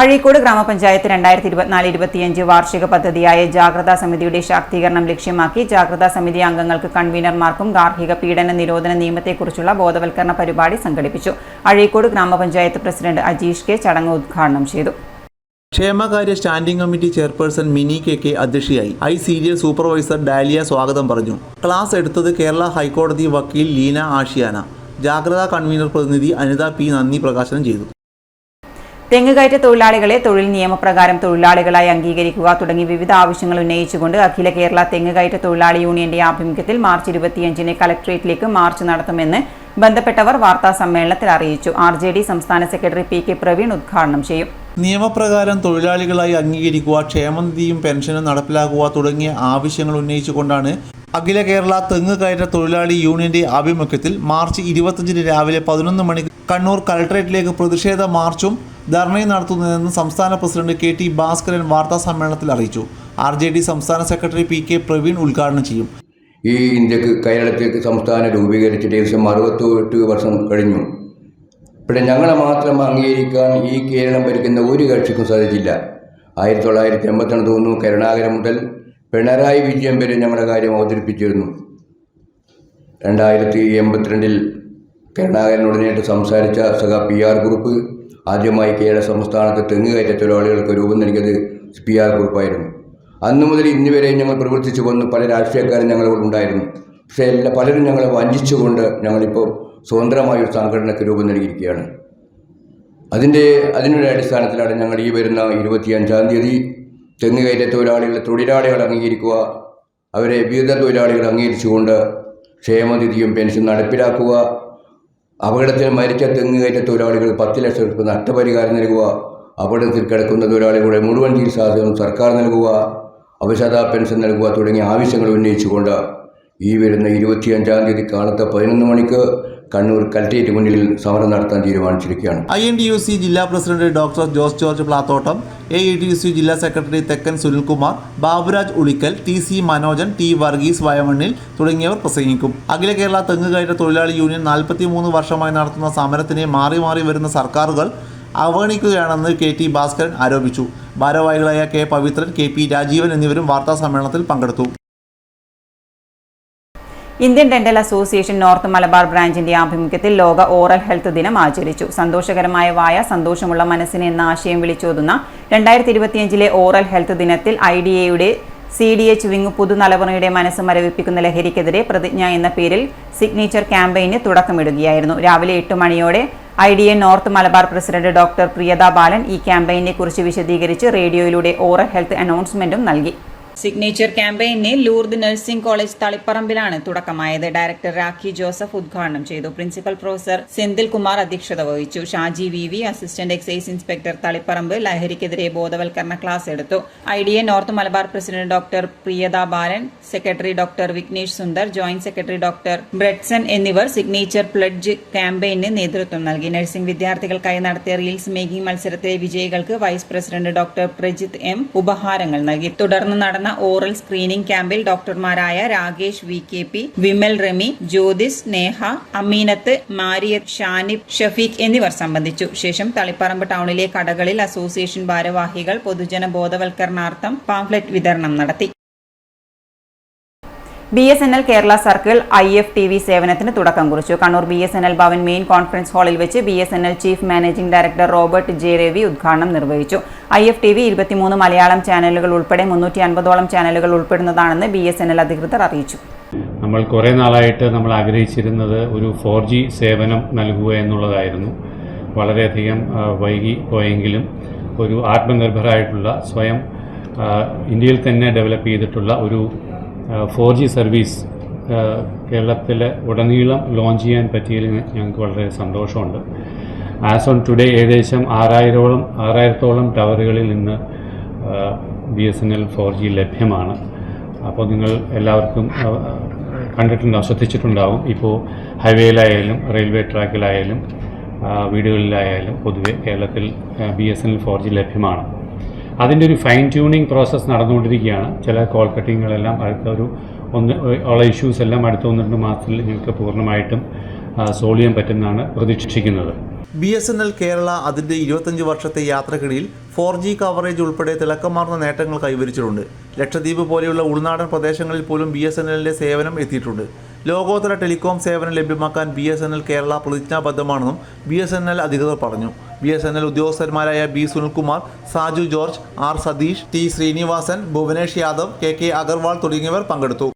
അഴീക്കോട് ഗ്രാമപഞ്ചായത്ത് 2024-25 വാർഷിക പദ്ധതിയായ ജാഗ്രതാ സമിതിയുടെ ശാക്തീകരണം ലക്ഷ്യമാക്കി ജാഗ്രതാ സമിതി അംഗങ്ങൾക്ക് കൺവീനർമാർക്കും ഗാർഹിക പീഡന നിരോധന നിയമത്തെക്കുറിച്ചുള്ള ബോധവൽക്കരണ പരിപാടി സംഘടിപ്പിച്ചു. അഴീക്കോട് ഗ്രാമപഞ്ചായത്ത് പ്രസിഡന്റ് അജീഷ് കെ ചടങ്ങ് ഉദ്ഘാടനം ചെയ്തു. ക്ഷേമകാര്യ standing committee chairperson Mini K അധ്യക്ഷയായി. സീരിയൽ സൂപ്പർവൈസർ ഡാലിയ സ്വാഗതം പറഞ്ഞു. ക്ലാസ് എടുത്തത് കേരള ഹൈക്കോടതി വക്കീൽ ലീന ആഷിയാന. ജാഗ്രതാ കൺവീനർ പ്രതിനിധി അനിത പി നന്ദി പ്രകാശനം ചെയ്തു. തെങ്ങുകയറ്റ തൊഴിലാളികളെ തൊഴിൽ നിയമപ്രകാരം തൊഴിലാളികളായി അംഗീകരിക്കുക തുടങ്ങി വിവിധ ആവശ്യങ്ങൾ ഉന്നയിച്ചുകൊണ്ട് അഖില കേരള തെങ്ങുകയറ്റ തൊഴിലാളി യൂണിയന്റെ ആഭിമുഖ്യത്തിൽ മാർച്ച് 25-ന് കളക്ടറേറ്റിലേക്ക് മാർച്ച് നടത്തുമെന്ന് ബന്ധപ്പെട്ടവർ വാർത്താ സമ്മേളനത്തിൽ അറിയിച്ചു. RJD സംസ്ഥാന സെക്രട്ടറി PK പ്രവീൺ ഉദ്ഘാടനം ചെയ്യും. നിയമപ്രകാരം തൊഴിലാളികളായി അംഗീകരിക്കുക, ക്ഷേമനിധിയും പെൻഷനും നടപ്പിലാക്കുക തുടങ്ങിയ ആവശ്യങ്ങൾ ഉന്നയിച്ചുകൊണ്ടാണ് അഖില കേരള തെങ്ങുകയറ്റ തൊഴിലാളി യൂണിയന്റെ ആഭിമുഖ്യത്തിൽ മാർച്ച് 25-ന് രാവിലെ 11 മണിക്ക് കണ്ണൂർ കളക്ടറേറ്റിലേക്ക് പ്രതിഷേധ മാർച്ചും ധർണയും നടത്തുന്നതെന്ന് സംസ്ഥാന പ്രസിഡന്റ് KT ഭാസ്കരൻ വാർത്താ സമ്മേളനത്തിൽ അറിയിച്ചു. RJD സംസ്ഥാന സെക്രട്ടറി PK പ്രവീൺ ഉദ്ഘാടനം ചെയ്യും. ഈ ഇന്ത്യക്ക് കേരളത്തിലേക്ക് സംസ്ഥാനം രൂപീകരിച്ചിട്ട് ഏകദേശം 68 വർഷം കഴിഞ്ഞു. പിന്നെ ഞങ്ങളെ മാത്രം അംഗീകരിക്കാൻ ഈ കേരളം ഭരിക്കുന്ന ഒരു കക്ഷിക്കും സാധിച്ചില്ല. 1982 തോന്നുന്നു കരുണാകരൻ മുതൽ പിണറായി വിജയൻ വരെ ഞങ്ങളുടെ കാര്യം അവതരിപ്പിച്ചിരുന്നു. 2082 കരുണാകരനോട് നേരിട്ട് സംസാരിച്ച PR ഗ്രൂപ്പ് ആദ്യമായി കേരള സംസ്ഥാനത്ത് തെങ്ങുകയറ്റ തൊഴിലാളികൾക്ക് രൂപം നൽകിയത് PR ഗ്രൂപ്പായിരുന്നു. അന്നു മുതൽ ഇന്ന് വരെ ഞങ്ങൾ പ്രവർത്തിച്ചു വന്നു. പല രാഷ്ട്രീയക്കാരും ഞങ്ങളോട് ഉണ്ടായിരുന്നു. പക്ഷേ പലരും ഞങ്ങളെ വഞ്ചിച്ചുകൊണ്ട് ഞങ്ങളിപ്പോൾ സ്വതന്ത്രമായൊരു സംഘടനയ്ക്ക് രൂപം നൽകിയിരിക്കുകയാണ്. അതിനൊരു അടിസ്ഥാനത്തിലാണ് ഞങ്ങൾ ഈ വരുന്ന 25-ാം തീയതി തെങ്ങുകയറ്റ തൊഴിലാളികളെ അംഗീകരിക്കുക, അവരെ വിവിധ തൊഴിലാളികൾ അംഗീകരിച്ചുകൊണ്ട് ക്ഷേമനിധിയും പെൻഷൻ നടപ്പിലാക്കുക, അപകടത്തിൽ മരിച്ച തെങ്ങുകയറ്റ തൊഴിലാളികൾ 10 ലക്ഷം രൂപ നഷ്ടപരിഹാരം നൽകുക, അപകടത്തിൽ കിടക്കുന്ന തൊഴിലാളികളുടെ മുഴുവൻ ചികിത്സാസനം സർക്കാർ നൽകുക, അവശതാ പെൻഷൻ നൽകുക തുടങ്ങിയ ആവശ്യങ്ങൾ ഉന്നയിച്ചുകൊണ്ട് ഈ വരുന്ന 25-ാം തീയതി കാലത്ത് 11 മണിക്ക് കണ്ണൂർ കലക്ടറേറ്റ് മുന്നിൽ സമരം നടത്താൻ തീരുമാനിച്ചിരിക്കുകയാണ്. INTUC ജില്ലാ president doctor George Plathottam, AITUC ജില്ലാ സെക്രട്ടറി തെക്കൻ സുനിൽകുമാർ, ബാബുരാജ് ഉളിക്കൽ, TC മനോജൻ, T വർഗീസ് വയമണ്ണിൽ തുടങ്ങിയവർ പ്രസംഗിക്കും. അഖില കേരള തെങ്ങുകയറ്റ തൊഴിലാളി യൂണിയൻ 43 വർഷമായി നടത്തുന്ന സമരത്തിനെ മാറി വരുന്ന സർക്കാരുകൾ അവഗണിക്കുകയാണെന്ന് KT ഭാസ്കരൻ ആരോപിച്ചു. ഭാരവാഹികളായ K പവിത്രൻ, KP രാജീവൻ എന്നിവരും വാർത്താ സമ്മേളനത്തിൽ പങ്കെടുത്തു. Indian dental association north Malabar ബ്രാഞ്ചിന്റെ ആഭിമുഖ്യത്തിൽ ലോക ഓറൽ ഹെൽത്ത് ദിനം ആചരിച്ചു. സന്തോഷകരമായ വായ സന്തോഷമുള്ള മനസ്സിന് എന്ന ആശയം വിളിച്ചോതുന്ന 2025-ലെ ഓറൽ ഹെൽത്ത് ദിനത്തിൽ IDAയുടെ CDH വിങ് പുതുതലമുറയുടെ മനസ്സ് മരവിപ്പിക്കുന്ന ലഹരിക്കെതിരെ പ്രതിജ്ഞ എന്ന പേരിൽ സിഗ്നേച്ചർ ക്യാമ്പയിന് തുടക്കമിടുകയായിരുന്നു. രാവിലെ 8 മണിയോടെ IDA north Malabar president doctor Priyatha Balan ഈ ക്യാമ്പയിനെ കുറിച്ച് വിശദീകരിച്ച് റേഡിയോയിലൂടെ ഓറൽ ഹെൽത്ത് അനൗൺസ്മെന്റും നൽകി. സിഗ്നേച്ചർ ക്യാമ്പയിന് ലൂർദ് നഴ്സിംഗ് കോളേജ് തളിപ്പറമ്പിലാണ് തുടക്കമായത്. ഡയറക്ടർ രാഖി ജോസഫ് ഉദ്ഘാടനം ചെയ്തു. പ്രിൻസിപ്പൽ പ്രൊഫസർ സെന്തിൽ കുമാർ അധ്യക്ഷത വഹിച്ചു. Shaji VV, assistant excise inspector Taliparamba ലഹരിക്കെതിരെ ബോധവൽക്കരണ ക്ലാസ് എടുത്തു. IDA north Malabar president doctor Priyatha Balan, secretary doctor Vignesh Sundar, joint secretary doctor Bredson എന്നിവർ സിഗ്നേച്ചർ പ്ലഡ്ജ് ക്യാമ്പയിന് നേതൃത്വം നൽകി. നഴ്സിംഗ് വിദ്യാർത്ഥികൾക്കായി നടത്തിയ റീൽസ് മേക്കിംഗ് മത്സരത്തിലെ വിജയികൾക്ക് vice president doctor Prajith M ഉപഹാരങ്ങൾ നൽകി. തുടർന്ന് നടന്ന ഓറൽ സ്ക്രീനിംഗ് ക്യാമ്പിൽ ഡോക്ടർമാരായ രാകേഷ് VKP, വിമൽ റമി, ജ്യോതിസ്, നേഹ, അമീനത്ത്, മാരിയത്ത്, ഷാനിബ്, ഷഫീഖ് എന്നിവർ സംബന്ധിച്ചു. ശേഷം തളിപ്പറമ്പ് ടൗണിലെ കടകളിൽ അസോസിയേഷൻ ഭാരവാഹികൾ പൊതുജന ബോധവൽക്കരണാർത്ഥം പാംഫ്ലെറ്റ് വിതരണം നടത്തി. BSNL കേരള സർക്കിൾ IFTV സേവനത്തിന് തുടക്കം കുറിച്ചു. Kannur BSNL Bhavan main conference ഹാളിൽ വെച്ച് BSNL chief managing director Robert J. Ravi ഉദ്ഘാടനം നിർവഹിച്ചു. IFTV 23 മലയാളം ചാനലുകൾ ഉൾപ്പെടെ 350ഓളം ചാനലുകൾ ഉൾപ്പെടുന്നതാണെന്ന് BSNL അധികൃതർ അറിയിച്ചു. നമ്മൾ കുറേ നാളായിട്ട് നമ്മൾ ആഗ്രഹിച്ചിരുന്നത് ഒരു 4G സേവനം നൽകുക എന്നുള്ളതായിരുന്നു. വളരെയധികം വൈകി പോയെങ്കിലും ഒരു ആത്മനിർഭരമായിട്ടുള്ള സ്വയം ഇന്ത്യയിൽ തന്നെ ഡെവലപ്പ് ചെയ്തിട്ടുള്ള ഒരു 4G സർവീസ് കേരളത്തിലെ ഉടനീളം ലോഞ്ച് ചെയ്യാൻ പറ്റിയതിൽ ഞങ്ങൾക്ക് വളരെ സന്തോഷമുണ്ട്. ആസ് ഓൺ ടുഡേ ഏകദേശം 6000ഓളം ടവറുകളിൽ നിന്ന് BSNL 4G ലഭ്യമാണ്. അപ്പോൾ നിങ്ങൾ എല്ലാവർക്കും കണ്ടിട്ടുണ്ടാവും, ശ്രദ്ധിച്ചിട്ടുണ്ടാവും. ഇപ്പോൾ ഹൈവേയിലായാലും റെയിൽവേ ട്രാക്കിലായാലും വീടുകളിലായാലും പൊതുവെ കേരളത്തിൽ BSNL 4G ലഭ്യമാണ്. അതിൻ്റെ ഒരു ഫൈൻ ട്യൂണിങ് പ്രോസസ്സ് നടന്നുകൊണ്ടിരിക്കുകയാണ്. ചില കോൾ കട്ടിങ്ങുകളെല്ലാം ഉള്ള ഇഷ്യൂസ് എല്ലാം അടുത്ത 1-2 മാസത്തിൽ ഞങ്ങൾക്ക് പൂർണ്ണമായിട്ടും സോൾവ് ചെയ്യാൻ പറ്റുമെന്നാണ് പ്രതീക്ഷിക്കുന്നത്. BSNL കേരള അതിൻ്റെ 25 വർഷത്തെ യാത്രക്കിടയിൽ 4G കവറേജ് ഉൾപ്പെടെ തിളക്കമാർന്ന നേട്ടങ്ങൾ കൈവരിച്ചിട്ടുണ്ട്. ലക്ഷദ്വീപ് പോലെയുള്ള ഉൾനാടൻ പ്രദേശങ്ങളിൽ പോലും BSNLന്റെ സേവനം എത്തിയിട്ടുണ്ട്. ലോകോത്തര ടെലികോം സേവനം ലഭ്യമാക്കാൻ BSNL കേരള പ്രതിജ്ഞാബദ്ധമാണെന്നും BSNL അധികൃതർ പറഞ്ഞു. BSNL ഉദ്യോഗസ്ഥന്മാരായ B. Sunilkumar, Saju George, R. Satheesh, T. Srinivasan, Bhuvanesh Yadav, KK Agarwal തുടങ്ങിയവർ പങ്കെടുത്തു.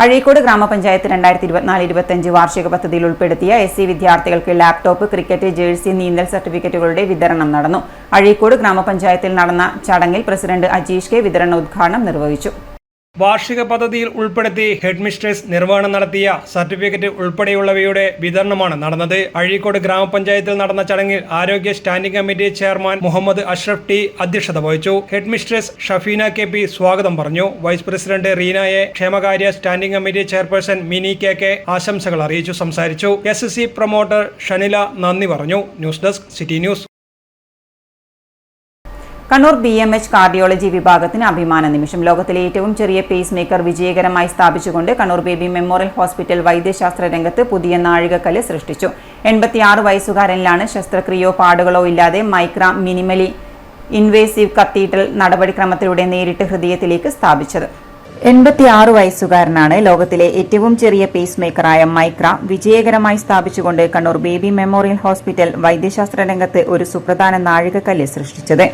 അഴീക്കോട് ഗ്രാമപഞ്ചായത്ത് 2024-25 വാർഷിക പദ്ധതിയിൽ ഉൾപ്പെടുത്തിയ SC വിദ്യാർത്ഥികൾക്ക് ലാപ്ടോപ്പ്, ക്രിക്കറ്റ്, ജേഴ്സി, നീന്തൽ സർട്ടിഫിക്കറ്റുകളുടെ വിതരണം നടന്നു. അഴീക്കോട് ഗ്രാമപഞ്ചായത്തിൽ നടന്ന ചടങ്ങിൽ പ്രസിഡന്റ് അജീഷ് കെ വിതരണോദ്ഘാടനം നിർവഹിച്ചു. വാർഷിക പദ്ധതിയിൽ ഉൾപ്പെടുത്തി ഹെഡ് മിസ്ട്രസ് നിർവഹണം നടത്തിയ സർട്ടിഫിക്കറ്റ് ഉൾപ്പെടെയുള്ളവയുടെ വിതരണമാണ് നടന്നത്. അഴീക്കോട് ഗ്രാമപഞ്ചായത്തിൽ നടന്ന ചടങ്ങിൽ ആരോഗ്യ standing committee chairman Muhammad Ashraf T അധ്യക്ഷത വഹിച്ചു. ഹെഡ് മിസ്ട്രസ് ഷഫീന KP സ്വാഗതം പറഞ്ഞു. വൈസ് പ്രസിഡന്റ് റീനയെ, ക്ഷേമകാര്യ standing committee chairperson mini KK ആശംസകൾ അറിയിച്ചു സംസാരിച്ചു. SSC പ്രൊമോട്ടർ ഷനില നന്ദി പറഞ്ഞു. News desk city news. Kannur BMH cardiology വിഭാഗത്തിന് അഭിമാന നിമിഷം. ലോകത്തിലെ ഏറ്റവും ചെറിയ പേസ് മേക്കർ വിജയകരമായി സ്ഥാപിച്ചുകൊണ്ട് കണ്ണൂർ ബേബി മെമ്മോറിയൽ ഹോസ്പിറ്റൽ വൈദ്യശാസ്ത്ര രംഗത്ത് പുതിയ നാഴികക്കല്ല് സൃഷ്ടിച്ചു. 86 വയസ്സുകാരനിലാണ് ശസ്ത്രക്രിയയോ പാടുകളോ ഇല്ലാതെ മൈക്ര മിനിമലി ഇൻവേസീവ് കത്തീഡ്രൽ നടപടിക്രമത്തിലൂടെ നേരിട്ട് ഹൃദയത്തിലേക്ക് സ്ഥാപിച്ചത്. 86 വയസ്സുകാരനാണ് ലോകത്തിലെ ഏറ്റവും ചെറിയ പേസ് മേക്കറായ മൈക്ര വിജയകരമായി സ്ഥാപിച്ചുകൊണ്ട് കണ്ണൂർ ബേബി മെമ്മോറിയൽ ഹോസ്പിറ്റൽ വൈദ്യശാസ്ത്ര രംഗത്ത് ഒരു സുപ്രധാന നാഴികക്കല്ല് സൃഷ്ടിച്ചത്.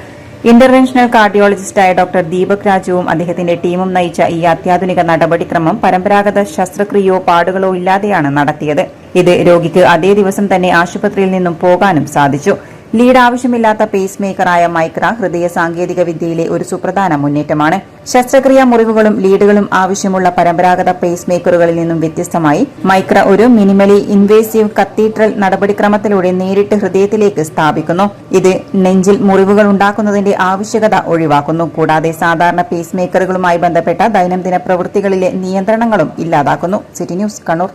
ഇന്റർവെൻഷണൽ കാർഡിയോളജിസ്റ്റായ ഡോക്ടർ ദീപക് രാജുവും അദ്ദേഹത്തിന്റെ ടീമും നയിച്ച ഈ അത്യാധുനിക നടപടിക്രമം പരമ്പരാഗത ശസ്ത്രക്രിയയോ പാടുകളോ ഇല്ലാതെയാണ് നടത്തിയത്. ഇത് രോഗിക്ക് അതേ ദിവസം തന്നെ ആശുപത്രിയിൽ നിന്നും പോകാനും സാധിച്ചു. ലീഡ് ആവശ്യമില്ലാത്ത പേസ് മേക്കറായ മൈക്ര ഹൃദയ സാങ്കേതിക വിദ്യയിലെ ഒരു സുപ്രധാന മുന്നേറ്റമാണ്. ശസ്ത്രക്രിയാ മുറിവുകളും ലീഡുകളും ആവശ്യമുള്ള പരമ്പരാഗത പേസ് മേക്കറുകളിൽ നിന്നും വ്യത്യസ്തമായി മൈക്ര ഒരു മിനിമലി ഇൻവേസീവ് കത്തീഡ്രൽ നടപടിക്രമത്തിലൂടെ നേരിട്ട് ഹൃദയത്തിലേക്ക് സ്ഥാപിക്കുന്നു. ഇത് നെഞ്ചിൽ മുറിവുകൾ ഉണ്ടാക്കുന്നതിന്റെ ആവശ്യകത ഒഴിവാക്കുന്നു. കൂടാതെ സാധാരണ പേസ് മേക്കറുകളുമായി ബന്ധപ്പെട്ട ദൈനംദിന പ്രവൃത്തികളിലെ നിയന്ത്രണങ്ങളും ഇല്ലാതാക്കുന്നു. City news Kannur.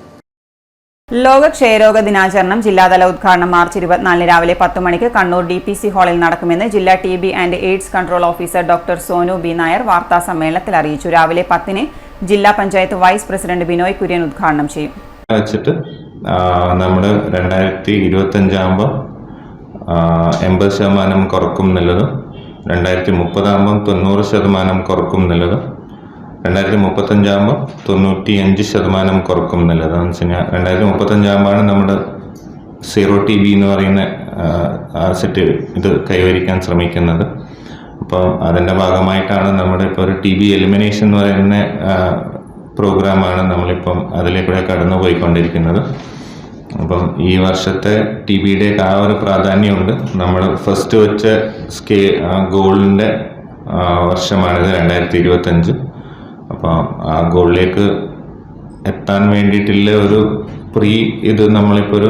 ലോക ക്ഷയരോഗ ദിനാചരണം ജില്ലാതല ഉദ്ഘാടനം മാർച്ച് 24 രാവിലെ 10 മണിക്ക് കണ്ണൂർ DPC ഹാളിൽ നടക്കുമെന്ന് ജില്ലാ TB and AIDS control officer doctor Sonu B. Nair വാർത്താ സമ്മേളനത്തിൽ അറിയിച്ചു. രാവിലെ 10-ന് ജില്ലാ പഞ്ചായത്ത് വൈസ് പ്രസിഡന്റ് ബിനോയ് കുര്യൻ ഉദ്ഘാടനം ചെയ്യും. നമ്മൾ 2025 ആകുമ്പോൾ 80% കുറക്കും എന്നുള്ളതും 2030 ആകുമ്പോൾ 90% കുറക്കും എന്നുള്ളതും 2035 ആകുമ്പോൾ 95% കുറക്കും എന്നുള്ളതെന്ന് വെച്ച് കഴിഞ്ഞാൽ 2035 ആകുമ്പോഴാണ് നമ്മുടെ 0 TB എന്ന് പറയുന്ന സെറ്റ് ഇത് കൈവരിക്കാൻ ശ്രമിക്കുന്നത്. അപ്പോൾ അതിൻ്റെ ഭാഗമായിട്ടാണ് നമ്മുടെ ഇപ്പോൾ ഒരു TB എലിമിനേഷൻ എന്ന് പറയുന്ന പ്രോഗ്രാമാണ് നമ്മളിപ്പം അതിലേക്കൂടെ കടന്നു പോയിക്കൊണ്ടിരിക്കുന്നത്. അപ്പം ഈ വർഷത്തെ TBയുടെയൊക്കെ ആ ഒരു പ്രാധാന്യമുണ്ട്. നമ്മൾ ഫസ്റ്റ് വെച്ച ഗോളിൻ്റെ വർഷമാണിത് 2025. അപ്പോൾ ആ ഗോളിലേക്ക് എത്താൻ വേണ്ടിയിട്ടുള്ള ഒരു ഇത് നമ്മളിപ്പോൾ ഒരു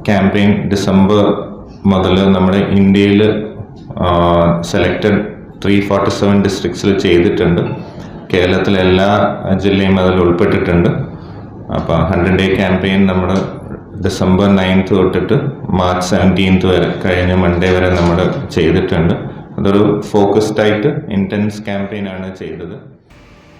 ക്യാമ്പയിൻ ഡിസംബർ മുതൽ നമ്മുടെ ഇന്ത്യയിൽ സെലക്റ്റഡ് 347 ഡിസ്ട്രിക്ട്സിൽ ചെയ്തിട്ടുണ്ട്. കേരളത്തിലെ എല്ലാ ജില്ലയും അതിൽ ഉൾപ്പെട്ടിട്ടുണ്ട്. അപ്പോൾ 100 ഡേ ക്യാമ്പയിൻ നമ്മൾ ഡിസംബർ 9 തൊട്ടിട്ട് മാർച്ച് 17 വരെ കഴിഞ്ഞ മൺഡേ വരെ നമ്മൾ ചെയ്തിട്ടുണ്ട്. അതൊരു ഫോക്കസ്ഡ് ആയിട്ട് ഇന്റൻസ് ക്യാമ്പയിനാണ് ചെയ്തത്.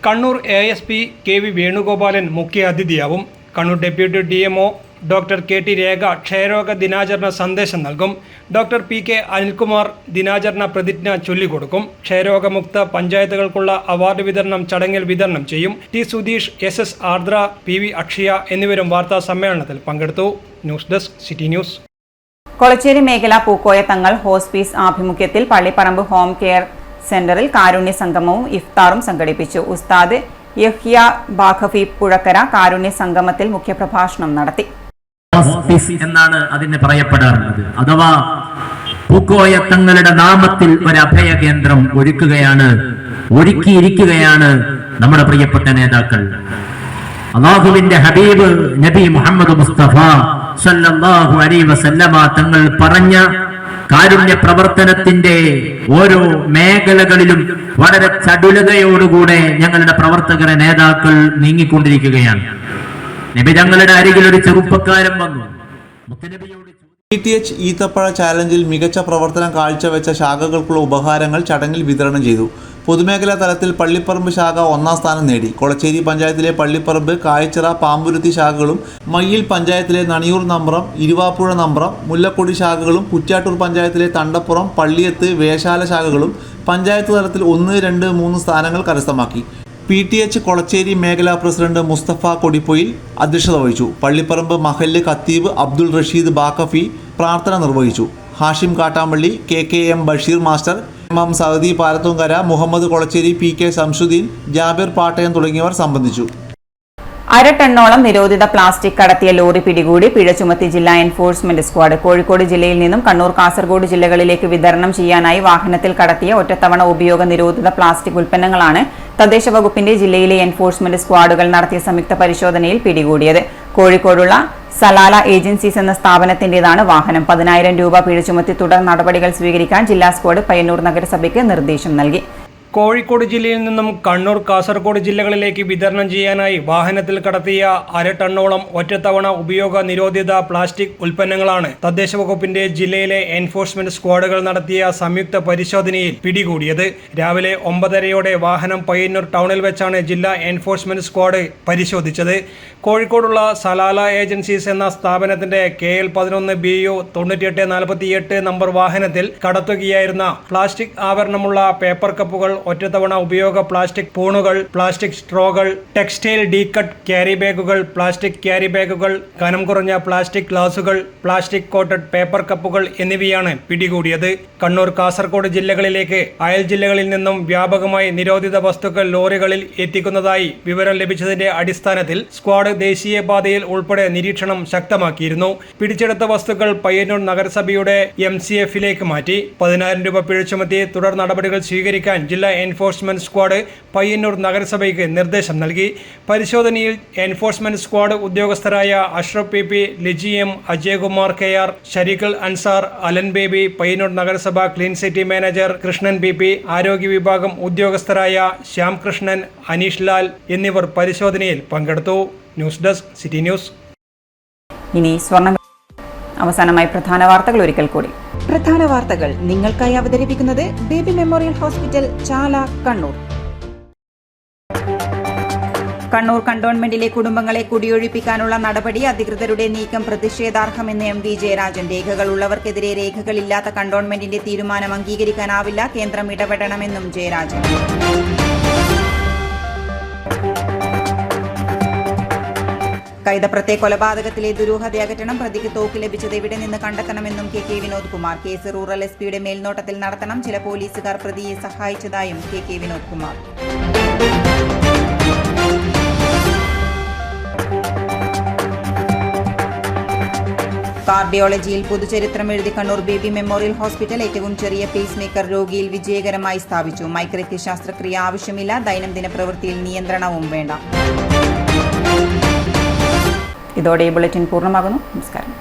കണ്ണൂർ ASP KV വേണുഗോപാലൻ മുഖ്യ അതിഥിയാവും. Kannur deputy DMO doctor KT Rekha ക്ഷയരോഗ ദിനാചരണ സന്ദേശം നൽകും. ഡോക്ടർ PK അനിൽകുമാർ ദിനാചരണ പ്രതിജ്ഞ ചൊല്ലിക്കൊടുക്കും. ക്ഷയരോഗമുക്ത പഞ്ചായത്തുകൾക്കുള്ള അവാർഡ് വിതരണം ചടങ്ങിൽ വിതരണം ചെയ്യും. T സുധീഷ്, SS ആർദ്ര, PV അക്ഷയ എന്നിവരും വാർത്താ സമ്മേളനത്തിൽ പങ്കെടുത്തു. News desk city news. Kolachery മേഖല പൂക്കോയ തങ്ങൾ ഹോസ്പീസ് ആഭിമുഖ്യത്തിൽ പള്ളിപ്പറമ്പ് ഹോം കെയർ സെന്ററിൽ കാരുണ്യ സംഗമവും ഇഫ്താറും സംഘടിപ്പിച്ചു. ഉസ്താദ് യഹ്യ ബാഖഫി പുഴക്കര കാരുണ്യ സംഗമത്തിൽ മുഖ്യപ്രഭാഷണം നടത്തി. എന്നാണ് അതിന് പറയപ്പെടാറുള്ളത്. അഥവാ പൂക്കോയ തങ്ങളുടെ നാമത്തിൽ ഒരു അഭയ കേന്ദ്രം ഒരുക്കിയിരിക്കുകയാണ് നമ്മുടെ പ്രിയപ്പെട്ട നേതാക്കൾ. അല്ലാഹുവിന്റെ ഹബീബ് നബി മുഹമ്മദ് മുസ്തഫ സല്ലല്ലാഹു അലൈഹി വസല്ലമ തങ്ങൾ പറഞ്ഞ കാരുണ്യ പ്രവർത്തനത്തിന്റെ ഓരോ മേഖലകളിലും വളരെ ചടുലതയോടുകൂടെ ഞങ്ങളുടെ പ്രവർത്തകരെ നേതാക്കൾ നീങ്ങിക്കൊണ്ടിരിക്കുകയാണ്. നബി തങ്ങളുടെ അരികിൽ ഒരു ചെറുപ്പക്കാരൻ വന്നു. മുത്തനബിയോട് PTH ഈത്തപ്പഴ ചാലഞ്ചിൽ മികച്ച പ്രവർത്തനം കാഴ്ചവെച്ച ശാഖകൾക്കുള്ള ഉപഹാരങ്ങൾ ചടങ്ങിൽ വിതരണം ചെയ്തു. പൊതുമേഖലാ തലത്തിൽ പള്ളിപ്പറമ്പ് ശാഖ 1ാം സ്ഥാനം നേടി. കൊളച്ചേരി പഞ്ചായത്തിലെ പള്ളിപ്പറമ്പ്, കായച്ചിറ, പാമ്പുരുത്തി ശാഖകളും മയ്യിൽ പഞ്ചായത്തിലെ നണിയൂർ നമ്പ്രം, ഇരുവാപ്പുഴ നമ്പ്രം, മുല്ലക്കൊടി ശാഖകളും കുറ്റ്യാട്ടൂർ പഞ്ചായത്തിലെ തണ്ടപ്പുറം, പള്ളിയത്ത്, വേശാല ശാഖകളും പഞ്ചായത്ത് തലത്തിൽ 1, 2, 3 സ്ഥാനങ്ങൾ കരസ്ഥമാക്കി. PTH കൊളച്ചേരി മേഖലാ പ്രസിഡന്റ് മുസ്തഫ കൊടിപ്പൊയിൽ അധ്യക്ഷത വഹിച്ചു. പള്ളിപ്പറമ്പ് മഹല്ല് ഖത്തീബ് അബ്ദുൾ റഷീദ് ബാക്കഫി പ്രാർത്ഥന നിർവഹിച്ചു. ഹാഷിം കാട്ടാമ്പള്ളി, KKM ബഷീർ മാസ്റ്റർ, ഇമാം സഅദി പാലത്തുങ്കര, മുഹമ്മദ് കൊളച്ചേരി, PK ശംസുദ്ദീൻ, ജാബിർ പാട്ടയം തുടങ്ങിയവർ സംബന്ധിച്ചു. 1/2 ടണ്ണോളം നിരോധിത പ്ലാസ്റ്റിക് കടത്തിയ ലോറി പിടികൂടി. പിഴ ചുമത്തി ജില്ലാ എൻഫോഴ്സ്മെന്റ് സ്ക്വാഡ്. കോഴിക്കോട് ജില്ലയിൽ നിന്നും കണ്ണൂർ, കാസർഗോഡ് ജില്ലകളിലേക്ക് വിതരണം ചെയ്യാനായി വാഹനത്തിൽ കടത്തിയ ഒറ്റത്തവണ ഉപയോഗ നിരോധിത പ്ലാസ്റ്റിക് ഉൽപ്പന്നങ്ങളാണ് തദ്ദേശ വകുപ്പിന്റെ ജില്ലയിലെ എൻഫോഴ്സ്മെന്റ് സ്ക്വാഡുകൾ നടത്തിയ സംയുക്ത പരിശോധനയിൽ പിടികൂടിയത്. കോഴിക്കോടുള്ള സലാല ഏജൻസീസ് എന്ന സ്ഥാപനത്തിന്റേതാണ് വാഹനം. 10,000 രൂപ പിഴ ചുമത്തി തുടർ നടപടികൾ സ്വീകരിക്കാൻ ജില്ലാ സ്ക്വാഡ് പയ്യന്നൂർ നഗരസഭയ്ക്ക് നിർദ്ദേശം നൽകി. കോഴിക്കോട് ജില്ലയിൽ നിന്നും കണ്ണൂർ, കാസർഗോഡ് ജില്ലകളിലേക്ക് വിതരണം ചെയ്യാനായി വാഹനത്തിൽ കടത്തിയ 1/2 ടണ്ണോളം ഒറ്റത്തവണ ഉപയോഗ നിരോധിത പ്ലാസ്റ്റിക് ഉൽപ്പന്നങ്ങളാണ് തദ്ദേശ വകുപ്പിന്റെ ജില്ലയിലെ എൻഫോഴ്സ്മെന്റ് സ്ക്വാഡുകൾ നടത്തിയ സംയുക്ത പരിശോധനയിൽ പിടികൂടിയത്. രാവിലെ 9:30 വാഹനം പയ്യന്നൂർ ടൗണിൽ വെച്ചാണ് ജില്ലാ എൻഫോഴ്സ്മെന്റ് സ്ക്വാഡ് പരിശോധിച്ചത്. കോഴിക്കോടുള്ള സലാല ഏജൻസീസ് എന്ന സ്ഥാപനത്തിന്റെ KL 11 BU 9848 നമ്പർ വാഹനത്തിൽ കടത്തുകയായിരുന്ന പ്ലാസ്റ്റിക് ആവരണമുള്ള പേപ്പർ കപ്പുകൾ, ഒറ്റത്തവണ ഉപയോഗ പ്ലാസ്റ്റിക് പൂണുകൾ, പ്ലാസ്റ്റിക് സ്ട്രോകൾ, ടെക്സ്റ്റൈൽ ഡീകട്ട് ക്യാരി ബാഗുകൾ, പ്ലാസ്റ്റിക് ക്യാരി ബാഗുകൾ, കനം കുറഞ്ഞ പ്ലാസ്റ്റിക് ഗ്ലാസുകൾ, പ്ലാസ്റ്റിക് കോട്ടഡ് പേപ്പർ കപ്പുകൾ എന്നിവയാണ് പിടികൂടിയത്. കണ്ണൂർ, കാസർഗോഡ് ജില്ലകളിലേക്ക് അയൽ ജില്ലകളിൽ നിന്നും വ്യാപകമായി നിരോധിത വസ്തുക്കൾ ലോറികളിൽ എത്തിക്കുന്നതായി വിവരം ലഭിച്ചതിന്റെ അടിസ്ഥാനത്തിൽ സ്ക്വാഡ് ദേശീയപാതയിൽ ഉൾപ്പെടെ നിരീക്ഷണം ശക്തമാക്കിയിരുന്നു. പിടിച്ചെടുത്ത വസ്തുക്കൾ പയ്യന്നൂർ നഗരസഭയുടെ MCF-ലേക്ക് മാറ്റി. 10,000 രൂപ പിഴ ചുമത്തി തുടർ നടപടികൾ സ്വീകരിക്കാൻ ജില്ലാ എൻഫോഴ്സ്മെന്റ് സ്ക്വാഡ് പയ്യന്നൂർ നഗരസഭയ്ക്ക് നിർദ്ദേശം നൽകി. പരിശോധനയിൽ എൻഫോഴ്സ്മെന്റ് സ്ക്വാഡ് ഉദ്യോഗസ്ഥരായ Ashraf PP, Liji M, Ajayakumar KR, ഷരീഖൽ അൻസാർ, അലൻ ബേബി, പയ്യന്നൂർ നഗരസഭ clean city manager Krishnan PP, ആരോഗ്യ വിഭാഗം ഉദ്യോഗസ്ഥരായ ശ്യാം കൃഷ്ണൻ, അനീഷ് ലാൽ എന്നിവർ പരിശോധനയിൽ പങ്കെടുത്തു. News desk city news. ഇനി അവസാനമായി പ്രധാന വാർത്തകൾ ഒരിക്കൽ കൂടി. പ്രധാന വാർത്തകൾ നിങ്ങൾക്കായി അവതരിപ്പിക്കുന്നത് ബേബി മെമ്മോറിയൽ ഹോസ്പിറ്റൽ, ചാല, കണ്ണൂർ. കണ്ണൂർ കണ്ടോൺമെന്റിലെ കുടുംബങ്ങളെ കുടിയൊഴിപ്പിക്കാനുള്ള നടപടി അധികൃതരുടെ നീക്കം പ്രതിഷേധാർഹമെന്ന് MV ജയരാജൻ. രേഖകൾ ഉള്ളവർക്കെതിരെ രേഖകളില്ലാത്ത കണ്ടോൺമെന്റിന്റെ തീരുമാനം അംഗീകരിക്കാനാവില്ല, കേന്ദ്രം ഇടപെടണമെന്നും ജയരാജൻ. കൈതപ്രത്തെ കൊലപാതകത്തിലെ ദുരൂഹത അകറ്റണം, പ്രതിക്ക് തോക്ക് ലഭിച്ചത് എവിടെ നിന്ന് കണ്ടെത്തണമെന്നും KK Vinod Kumar. Case rural SP-യുടെ മേൽനോട്ടത്തിൽ നടത്തണം, ചില പോലീസുകാർ പ്രതിയെ സഹായിച്ചതായും KK വിനോദ് കുമാർ. കാർഡിയോളജിയിൽ പുതുചരിത്രം എഴുതി കണ്ണൂർ ബേബി മെമ്മോറിയൽ ഹോസ്പിറ്റൽ. ഏറ്റവും ചെറിയ പേസ് മേക്കർ രോഗിയിൽ വിജയകരമായി സ്ഥാപിച്ചു. മൈക്രയ്ക്ക് ശസ്ത്രക്രിയ ആവശ്യമില്ല, ദൈനംദിന പ്രവൃത്തിയിൽ നിയന്ത്രണവും വേണ്ട. ഇതോടെ ബുള്ളറ്റിൻ പൂർണ്ണമാകുന്നു. നമസ്കാരം.